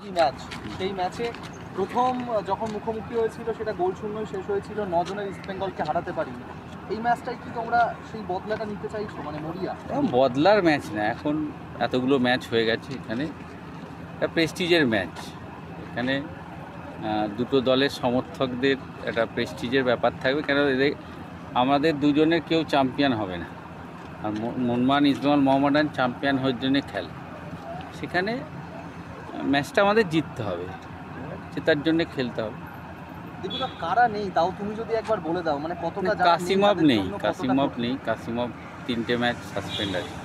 একই ম্যাচ, সেই ম্যাচে প্রথম যখন মুখোমুখি হয়েছিল সেটা গোল শূন্যই শেষ হয়েছিল, 9 জনের ইস্ট বেঙ্গলকে হারাতে পারিনি। এই ম্যাচটাই কি তোমরা সেই বদলাটা নিতে চাইছো, মানে মরিয়া? বদলার ম্যাচ না, এখন এতগুলো ম্যাচ হয়ে গেছে, এখানে একটা প্রেস্টিজের ম্যাচ। এখানে দুটো দলের সমর্থকদের একটা প্রেস্টিজের ব্যাপার থাকবে, কেন এদের আমাদের দুজনের কেউ চ্যাম্পিয়ন হবে না। আর মোহনবাগান ইস্টবেঙ্গল মোহামেডান চ্যাম্পিয়ন হওয়ার জন্যে খেলে, সেখানে ম্যাচটা আমাদের জিততে হবে, জেতার জন্যে খেলতে হবে। দীপুদা কারা নেই তাও তুমি যদি একবার বলে দাও, মানে কতটা কাসিমভ নেই, কাসিমভ 3টে ম্যাচ সাসপেন্ড আছে।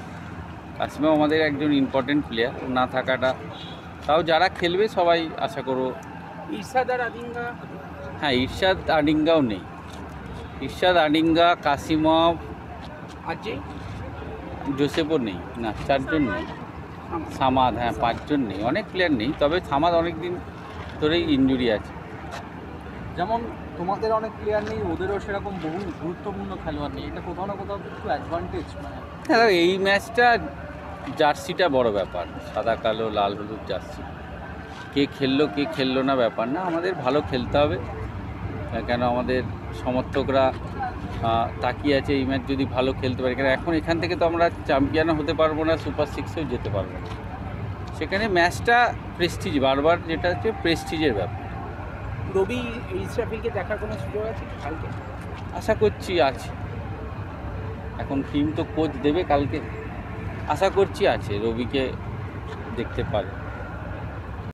কাসিমভ আমাদের একজন ইম্পর্টেন্ট প্লেয়ার, না থাকাটা, তাও যারা খেলবে সবাই আশা করো। ইরশাদ আর আদিঙ্গা, হ্যাঁ ইরশাদ আডিঙ্গাও নেই, ইরশাদ আডিঙ্গা, কাসিমভ, আজি, জোসেফও নেই, না 4 জন নেই। সামাদ, হ্যাঁ 5 জন নেই, অনেক প্লেয়ার নেই, তবে সামাদ অনেক দিন ধরেই ইনজুরি আছে। যেমন তোমাদের অনেক প্লেয়ার নেই, ওদেরও সেরকম বহু গুরুত্বপূর্ণ খেলোয়াড় নেই, এটা কোথাও না কোথাও একটু অ্যাডভান্টেজ। মানে হ্যাঁ এই ম্যাচটা জার্সিটা বড় ব্যাপার, সাদা কালো লাল হলুদ জার্সি, কে খেললো না ব্যাপার না, আমাদের ভালো খেলতে হবে। কেন আমাদের সমর্থকরা তাকিয়ে আছে এই ম্যাচ যদি ভালো খেলতে পারি, কেন এখন এখান থেকে তো আমরা চ্যাম্পিয়নও হতে পারবো না, সুপার সিক্সেও যেতে পারবো না। সেখানে ম্যাচটা প্রেস্টিজ, বারবার যেটা হচ্ছে প্রেস্টিজের ব্যাপার। রবি ইসরাফিলকে দেখার কোনো সুযোগ আছে কালকে? আশা করছি আছে, এখন টিম তো কোচ দেবে কালকে, আশা করছি আছে, রবিকে দেখতে পারে।